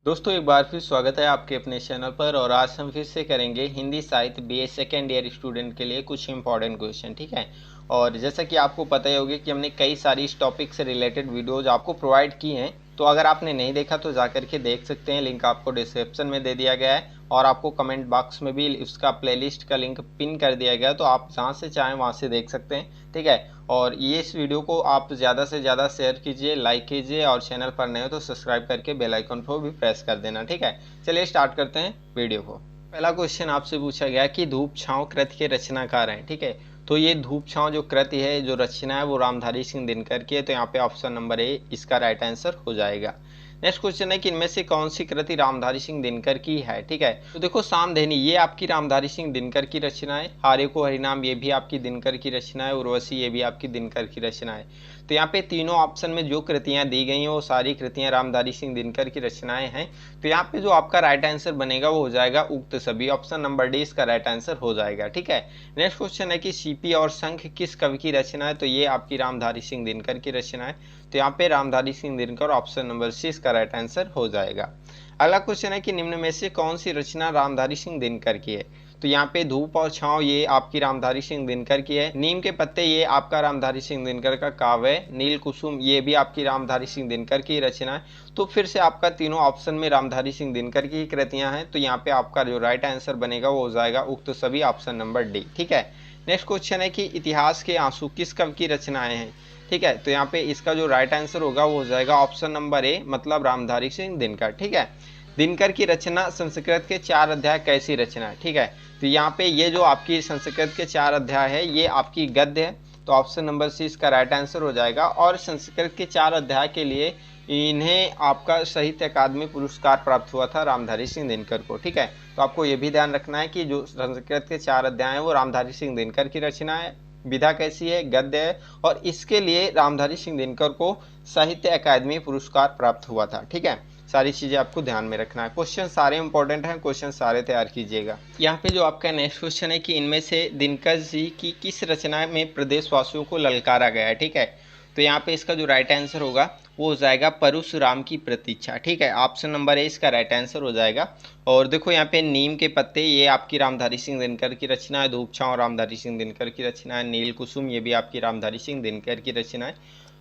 दोस्तों एक बार फिर स्वागत है आपके अपने चैनल पर। और आज हम फिर से करेंगे हिंदी साहित्य बीए सेकेंड ईयर स्टूडेंट के लिए कुछ इंपॉर्टेंट क्वेश्चन। ठीक है। और जैसा कि आपको पता ही होगा कि हमने कई सारी इस टॉपिक से रिलेटेड वीडियोज आपको प्रोवाइड की हैं, तो अगर आपने नहीं देखा तो जाकर के देख सकते हैं। लिंक आपको डिस्क्रिप्शन में दे दिया गया है और आपको कमेंट बॉक्स में भी उसका प्लेलिस्ट का लिंक पिन कर दिया गया है, तो आप जहाँ से चाहें वहाँ से देख सकते हैं। ठीक है। और ये इस वीडियो को आप ज़्यादा से ज़्यादा शेयर कीजिए, लाइक कीजिए और चैनल पर नए हो तो सब्सक्राइब करके बेल आइकन को भी प्रेस कर देना। ठीक है। चलिए स्टार्ट करते हैं वीडियो को। पहला क्वेश्चन आपसे पूछा गया कि धूप छाँव कृति के रचनाकार हैं। ठीक है। तो ये धूप छाँव जो कृति है, जो रचना है, वो रामधारी सिंह दिनकर की है। तो यहाँ पे ऑप्शन नंबर ए इसका राइट आंसर हो जाएगा। नेक्स्ट क्वेश्चन है कि इनमें से कौन सी कृति रामधारी सिंह दिनकर की है। ठीक है। तो देखो सामधेनी ये आपकी रामधारी सिंह दिनकर की रचना है। हारे को हरिनाम ये भी आपकी दिनकर की रचना है। उर्वशी ये भी आपकी दिनकर की रचना है। तो यहाँ पे तीनों ऑप्शन में जो कृतियां दी गई हैं वो सारी कृतियां रामधारी सिंह दिनकर की रचनाएं हैं। तो यहाँ पे जो आपका राइट आंसर बनेगा वो हो जाएगा उक्त सभी। ऑप्शन नंबर डी इसका राइट आंसर हो जाएगा। ठीक है। नेक्स्ट क्वेश्चन है कि सीपी और शंख किस कवि की रचना है। तो ये आपकी रामधारी सिंह दिनकर की रचना है। तो यहाँ पे Ramdhari Singh Dinkar option number C इसका राइट आंसर हो जाएगा। अगला क्वेश्चन है कि निम्न में से कौन सी रचना रामधारी सिंह दिनकर की है। तो यहाँ पे धूप और छाँव ये आपकी रामधारी सिंह दिनकर की है। नीम के पत्ते ये आपका रामधारी सिंह दिनकर का काव्य है। नील कुसुम ये भी आपकी रामधारी सिंह दिनकर की रचना है। तो फिर से आपका तीनों ऑप्शन में रामधारी सिंह दिनकर की कृतियां हैं। तो यहाँ पे आपका जो राइट आंसर बनेगा वो हो जाएगा उक्त सभी, ऑप्शन नंबर डी। ठीक है। नेक्स्ट क्वेश्चन है कि इतिहास के आंसू किस कवि की रचनाएं हैं। ठीक है। तो यहाँ पे इसका जो राइट आंसर होगा वो हो जाएगा ऑप्शन नंबर ए, मतलब रामधारी सिंह दिनकर। ठीक है। दिनकर की रचना संस्कृत के 4 अध्याय कैसी रचना है। ठीक है। तो यहाँ पे ये जो आपकी संस्कृत के 4 अध्याय है ये आपकी गद्य है। तो ऑप्शन नंबर सी इसका राइट आंसर हो जाएगा। और संस्कृत के 4 अध्याय के लिए इन्हें आपका साहित्य अकादमी पुरस्कार प्राप्त हुआ था रामधारी सिंह दिनकर को। ठीक है। तो आपको ये भी ध्यान रखना है कि जो संस्कृत के 4 अध्याय हैं वो रामधारी सिंह दिनकर की रचना है। विधा कैसी है, गद्य है, और इसके लिए रामधारी सिंह दिनकर को साहित्य अकादमी पुरस्कार प्राप्त हुआ था। ठीक है। सारी चीजें आपको ध्यान में रखना है। क्वेश्चन सारे इंपॉर्टेंट हैं, क्वेश्चन सारे तैयार कीजिएगा। यहाँ पे जो आपका नेक्स्ट क्वेश्चन है कि इनमें से दिनकर जी की किस रचना में प्रदेशवासियों को ललकारा गया है। ठीक है। तो यहाँ पे इसका जो राइट आंसर होगा वो हो जाएगा परशुराम की प्रतीक्षा। ठीक है। ऑप्शन नंबर ए इसका राइट आंसर हो जाएगा। और देखो यहाँ पे नीम के पत्ते ये आपकी रामधारी सिंह दिनकर की रचना है। धूप छाँव रामधारी सिंह दिनकर की रचना है। नील कुसुम ये भी आपकी रामधारी सिंह दिनकर की रचना है।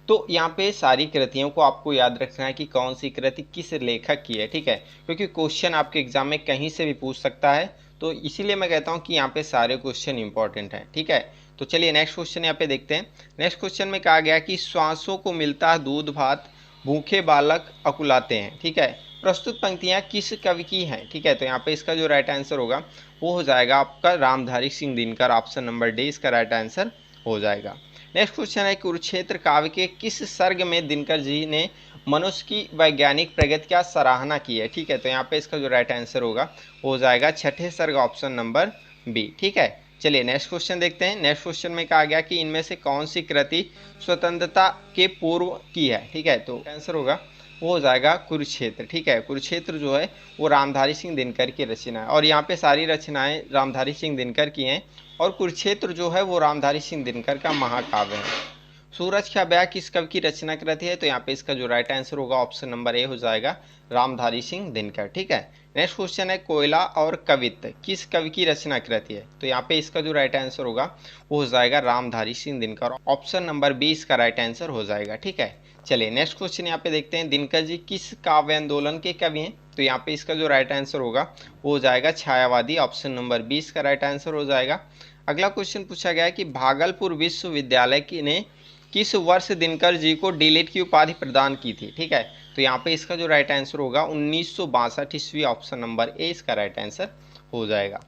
तो यहाँ पे सारी कृतियों को आपको याद रखना है कि कौन सी कृति किस लेखक की है। ठीक है। क्योंकि क्वेश्चन आपके एग्जाम में कहीं से भी पूछ सकता है, तो इसीलिए मैं कहता हूँ कि यहाँ पे सारे क्वेश्चन इंपॉर्टेंट हैं। ठीक है। तो चलिए नेक्स्ट क्वेश्चन यहाँ पे देखते हैं। नेक्स्ट क्वेश्चन में कहा गया कि श्वासों को मिलता है दूध भात, भूखे बालक अकुलाते हैं। ठीक है। प्रस्तुत पंक्तियाँ किस कवि की हैं। ठीक है। तो यहाँ पे इसका जो राइट आंसर होगा वो हो जाएगा आपका Ramdhari Singh Dinkar. Option number D इसका राइट आंसर हो जाएगा। नेक्स्ट क्वेश्चन है कुरुक्षेत्र काव्य के किस सर्ग में दिनकर जी ने मनुष्य की वैज्ञानिक प्रगति का सराहना की है। ठीक है। तो यहाँ पे इसका जो राइट आंसर होगा वो हो जाएगा छठे सर्ग, ऑप्शन नंबर बी। ठीक है। चलिए नेक्स्ट क्वेश्चन देखते हैं। नेक्स्ट क्वेश्चन में कहा गया कि इनमें से कौन सी कृति स्वतंत्रता के पूर्व की है। ठीक है। तो आंसर होगा वो हो जाएगा कुरुक्षेत्र। ठीक है। कुरुक्षेत्र जो है वो रामधारी सिंह दिनकर की रचना है। और यहाँ पे सारी रचनाएं रामधारी सिंह दिनकर की हैं। और कुरुक्षेत्र जो है वो रामधारी सिंह दिनकर का महाकाव्य है। सूरज का ब्याह किस कवि की रचना कृति है। तो यहाँ पे इसका जो राइट आंसर होगा ऑप्शन नंबर ए हो जाएगा रामधारी सिंह दिनकर। ठीक है। नेक्स्ट क्वेश्चन है कोयला और कवित्त किस कवि की रचना कृति है। तो यहाँ पे इसका जो राइट आंसर होगा वो हो जाएगा Ramdhari Singh Dinkar. Option number B इसका राइट आंसर हो जाएगा। ठीक है। चलिए नेक्स्ट क्वेश्चन यहाँ पे देखते हैं। दिनकर जी किस काव्य आंदोलन के कवि हैं। तो यहाँ पे इसका जो राइट आंसर होगा वो हो जाएगा छायावादी। ऑप्शन नंबर बी इसका राइट आंसर हो जाएगा। अगला क्वेश्चन पूछा गया है कि भागलपुर विश्वविद्यालय की ने किस वर्ष दिनकर जी को डीलिट की उपाधि प्रदान की थी। ठीक है। तो यहाँ पे इसका जो राइट आंसर होगा 1962 ईस्वी। ऑप्शन नंबर ए इसका राइट आंसर हो जाएगा।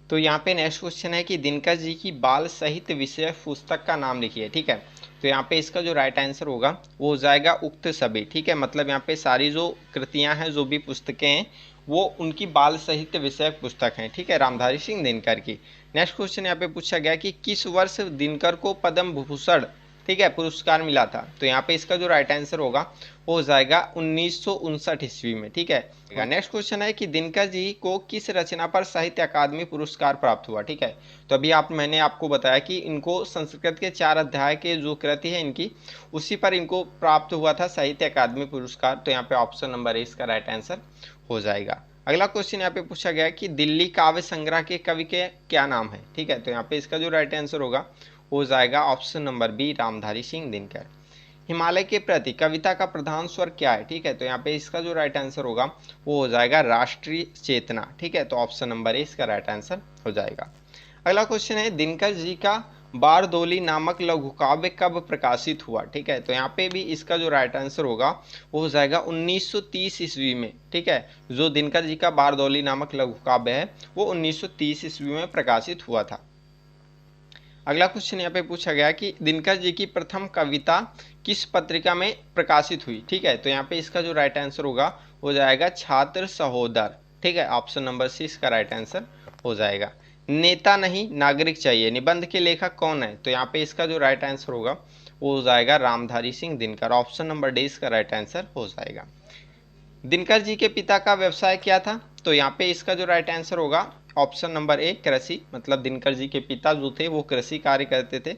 तो यहाँ पे नेक्स्ट क्वेश्चन है कि दिनकर जी की बाल साहित्य विषय पुस्तक का नाम लिखिए। ठीक है। तो यहाँ पे इसका जो राइट आंसर होगा वो हो जाएगा उक्त सभी। ठीक है। मतलब यहाँ पे सारी जो कृतियाँ हैं, जो भी पुस्तकें हैं, वो उनकी बाल साहित्य विषयक पुस्तक हैं। ठीक है। रामधारी सिंह दिनकर की। नेक्स्ट क्वेश्चन यहाँ पे पूछा गया कि किस वर्ष दिनकर को पद्म भूषण ठीक है, पुरस्कार मिला था। तो यहाँ पे इसका जो राइट आंसर होगा वो हो जाएगा 1959 ईस्वी में। ठीक है, नेक्स्ट क्वेश्चन है कि दिनकर जी को किस रचना पर साहित्य अकादमी पुरस्कार प्राप्त हुआ। ठीक है, तो अभी मैंने आपको बताया कि इनको संस्कृत के 4 अध्याय के जो कृति है इनकी, उसी पर इनको प्राप्त हुआ था साहित्य अकादमी पुरस्कार। तो यहाँ पे ऑप्शन नंबर ए इसका राइट आंसर हो जाएगा। अगला क्वेश्चन यहाँ पे पूछा गया कि दिल्ली काव्य संग्रह के कवि के क्या नाम है। ठीक है, तो यहाँ पे इसका जो राइट आंसर होगा हो जाएगा option number B Ramdhari Singh Dinkar. Himalaya के प्रति कविता का प्रधान स्वर क्या है। ठीक है, तो यहाँ पे इसका जो राइट आंसर होगा वो हो जाएगा राष्ट्रीय चेतना। ठीक है, तो ऑप्शन नंबर ए इसका राइट आंसर हो जाएगा। अगला क्वेश्चन है दिनकर जी का बारदोली नामक लघु काव्य कब प्रकाशित हुआ। ठीक है, तो यहाँ पे भी इसका जो राइट आंसर होगा वो हो जाएगा 1930 ईस्वी में। ठीक है, जो दिनकर जी का बारदोली नामक लघु काव्य है वो 1930 ईस्वी में प्रकाशित हुआ था। अगला क्वेश्चन यहाँ पे पूछा गया कि दिनकर जी की प्रथम कविता किस पत्रिका में प्रकाशित हुई। ठीक है, तो यहाँ पे इसका जो राइट आंसर होगा हो जाएगा छात्र सहोदर। ठीक है, ऑप्शन नंबर सी इसका राइट आंसर हो जाएगा। नेता नहीं नागरिक चाहिए निबंध के लेखक कौन है। तो यहाँ पे इसका जो राइट आंसर होगा वो हो जाएगा Ramdhari Singh Dinkar. Option number D इसका राइट आंसर हो जाएगा। दिनकर जी के पिता का व्यवसाय क्या था। तो यहाँ पे इसका जो राइट आंसर होगा ऑप्शन नंबर ए कृषि, मतलब दिनकर जी के पिता जो थे वो कृषि कार्य करते थे।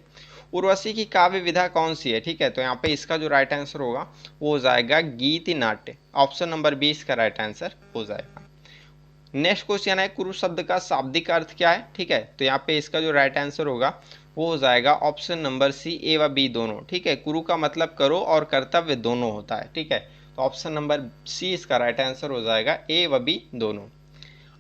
उर्वशी की काव्य विधा कौन सी है। ठीक है, तो यहाँ पे इसका जो राइट आंसर होगा वो हो जाएगा गीति नाट्य। ऑप्शन नंबर बी इसका राइट आंसर हो जाएगा। नेक्स्ट क्वेश्चन है कुरु शब्द का शाब्दिक अर्थ क्या है। ठीक है, तो यहाँ पे इसका जो राइट आंसर होगा वो हो जाएगा ऑप्शन नंबर सी ए व बी दोनों। ठीक है, कुरु का मतलब करो और कर्तव्य दोनों होता है। ठीक है, तो ऑप्शन नंबर सी इसका राइट आंसर हो जाएगा ए व बी दोनों।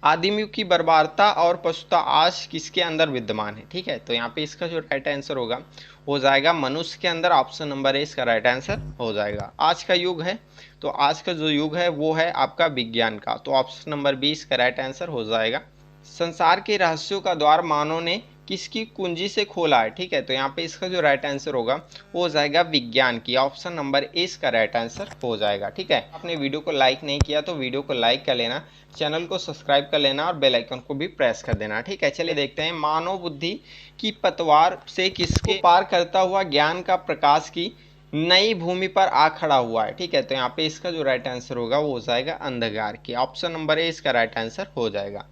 आदिम की बर्बरता और पशुता आज किसके अंदर विद्यमान है। ठीक है, तो यहाँ पे इसका जो राइट आंसर होगा हो जाएगा मनुष्य के अंदर। ऑप्शन नंबर ए इसका राइट आंसर हो जाएगा। आज का युग है, तो आज का जो युग है वो है आपका विज्ञान का। तो ऑप्शन नंबर बी इसका राइट आंसर हो जाएगा। संसार के रहस्यों का द्वार मानव ने किसकी कुंजी से खोला है। ठीक है, तो यहाँ पे इसका जो राइट आंसर होगा वो हो जाएगा विज्ञान की। ऑप्शन नंबर ए इसका राइट आंसर हो जाएगा। ठीक है, आपने वीडियो को लाइक नहीं किया तो वीडियो को लाइक कर लेना, चैनल को सब्सक्राइब कर लेना और बेल आइकन को भी प्रेस कर देना। ठीक है, चलिए देखते हैं मानव बुद्धि की पतवार से किसके पार करता हुआ ज्ञान का प्रकाश की नई भूमि पर आ खड़ा हुआ है। ठीक है, तो यहाँ पे इसका जो राइट आंसर होगा वो हो जाएगा अंधकार की। ऑप्शन नंबर ए इसका राइट आंसर हो जाएगा।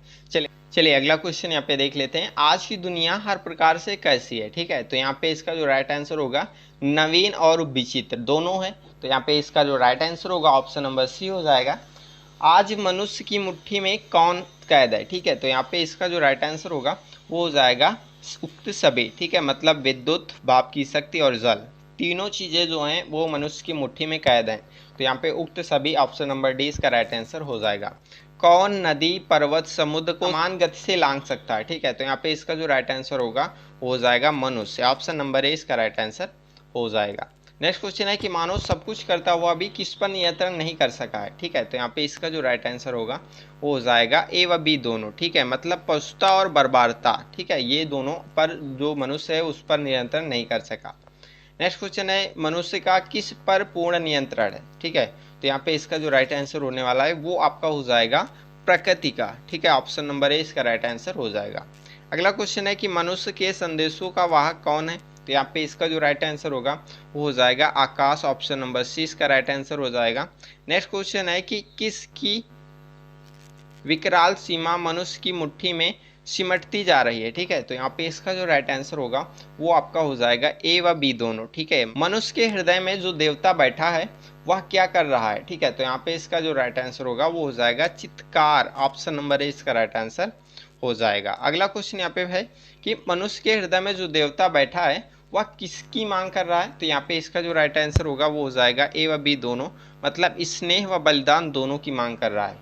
चलिए अगला क्वेश्चन यहाँ पे देख लेते हैं। आज की दुनिया हर प्रकार से कैसी है। ठीक है, तो यहाँ पे इसका जो राइट आंसर होगा नवीन और विचित्र दोनों है। तो यहाँ पे इसका जो राइट आंसर होगा ऑप्शन नंबर सी हो जाएगा। आज मनुष्य की मुट्ठी में कौन कैद है। ठीक है, तो यहाँ पे इसका जो राइट आंसर होगा वो हो जाएगा उक्त सभी। ठीक है, मतलब विद्युत, भाप की शक्ति और जल, तीनों चीजें जो हैं वो मनुष्य की मुट्ठी में कैद हैं। तो यहाँ पे उक्त सभी ऑप्शन नंबर डी इसका राइट आंसर हो जाएगा। कौन नदी पर्वत समुद्र को समान गति से लांघ सकता है। ठीक है, तो यहाँ पे इसका जो राइट आंसर होगा वो हो जाएगा मनुष्य। ऑप्शन नंबर ए इसका राइट आंसर हो जाएगा। नेक्स्ट क्वेश्चन है कि मानव सब कुछ करता हुआ भी किस पर नियंत्रण नहीं कर सका है। ठीक है, तो यहाँ पे इसका जो राइट आंसर होगा वो हो जाएगा ए व बी दोनों। ठीक है, मतलब पशुता और बर्बरता। ठीक है, ये दोनों पर जो मनुष्य है उस पर नियंत्रण नहीं कर सका। नेक्स्ट क्वेश्चन है मनुष्य का किस पर पूर्ण नियंत्रण है। ठीक है, तो यहाँ पे इसका जो राइट आंसर होने वाला है वो आपका हो जाएगा प्रकृति का। ठीक है, ऑप्शन नंबर ए इसका राइट आंसर हो जाएगा। अगला क्वेश्चन है कि मनुष्य के संदेशों का वाहक कौन है। तो यहाँ पे इसका जो राइट आंसर होगा वो हो जाएगा आकाश। ऑप्शन नंबर सी इसका राइट आंसर हो जाएगा। नेक्स्ट क्वेश्चन है कि किसकी विकराल सीमा मनुष्य की मुट्ठी में सिमटती जा रही है। ठीक है, तो यहाँ पे इसका जो राइट आंसर होगा वो आपका हो जाएगा ए व बी दोनों। ठीक है, मनुष्य के हृदय में जो देवता बैठा है वह क्या कर रहा है। ठीक है, तो यहाँ पे इसका जो राइट आंसर होगा वो हो जाएगा चित्कार। ऑप्शन नंबर ए इसका राइट आंसर हो जाएगा। अगला क्वेश्चन यहाँ पे है कि मनुष्य के हृदय में जो देवता बैठा है वह किसकी मांग कर रहा है। तो यहाँ पे इसका जो राइट आंसर होगा वो हो जाएगा ए व बी दोनों, मतलब स्नेह व बलिदान दोनों की मांग कर रहा है।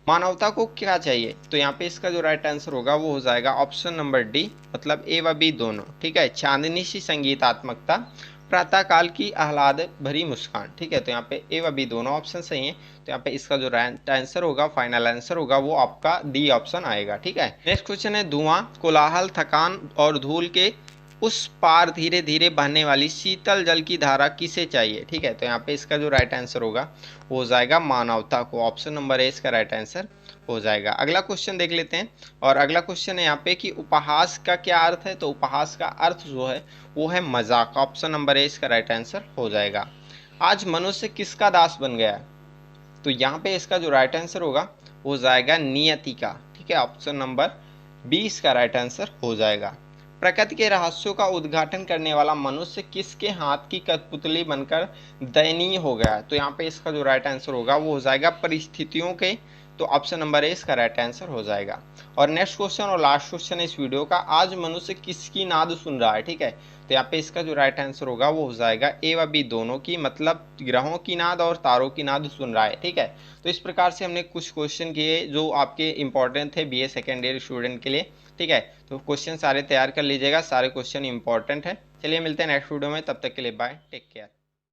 मानवता को क्या चाहिए। तो यहाँ पे इसका जो राइट आंसर होगा वो हो जाएगा ऑप्शन नंबर डी, मतलब ए व बी दोनों। ठीक है, चांदनी सी संगीतात्मकता, प्रातः काल की आह्लाद भरी मुस्कान। ठीक है, तो यहाँ पे ए व बी दोनों ऑप्शन सही है। तो यहाँ पे इसका जो राइट आंसर होगा, फाइनल आंसर होगा, वो आपका डी ऑप्शन आएगा। ठीक है, नेक्स्ट क्वेश्चन है धुआं, कोलाहल, थकान और धूल के उस पार धीरे धीरे बहने वाली शीतल जल की धारा किसे चाहिए। ठीक है, तो यहाँ पे इसका जो राइट आंसर होगा वो हो जाएगा मानवता को। ऑप्शन नंबर ए इसका राइट आंसर हो जाएगा। अगला क्वेश्चन देख लेते हैं, और अगला क्वेश्चन है यहाँ पे कि उपहास का क्या अर्थ है। तो उपहास का अर्थ जो है वो है मजाक। ऑप्शन नंबर ए इसका राइट आंसर हो जाएगा। आज मनुष्य किसका दास बन गया है। तो यहाँ पे इसका जो राइट आंसर होगा वो हो जाएगा नियति का। ठीक है, ऑप्शन नंबर बी इसका राइट आंसर हो जाएगा। प्रकृति के रहस्यों का उद्घाटन करने वाला मनुष्य किसके हाथ की कठपुतली बनकर दयनीय हो गया है। तो यहाँ पे इसका जो राइट आंसर होगा वो हो जाएगा परिस्थितियों के। तो ऑप्शन नंबर ए इसका राइट आंसर हो जाएगा। और नेक्स्ट क्वेश्चन और लास्ट क्वेश्चन इस वीडियो का, आज मनुष्य किसकी नाद सुन रहा है। ठीक है, तो यहाँ पे इसका जो राइट आंसर होगा वो हो जाएगा ए व बी दोनों की, मतलब ग्रहों की नाद और तारों की नाद सुन रहा है। ठीक है, तो इस प्रकार से हमने कुछ क्वेश्चन किए जो आपके इंपॉर्टेंट थे बीए सेकेंड ईयर स्टूडेंट के लिए। ठीक है, तो क्वेश्चन सारे तैयार कर लीजिएगा, सारे क्वेश्चन इंपॉर्टेंट है। चलिए मिलते हैं नेक्स्ट वीडियो में, तब तक के लिए बाय, टेक केयर।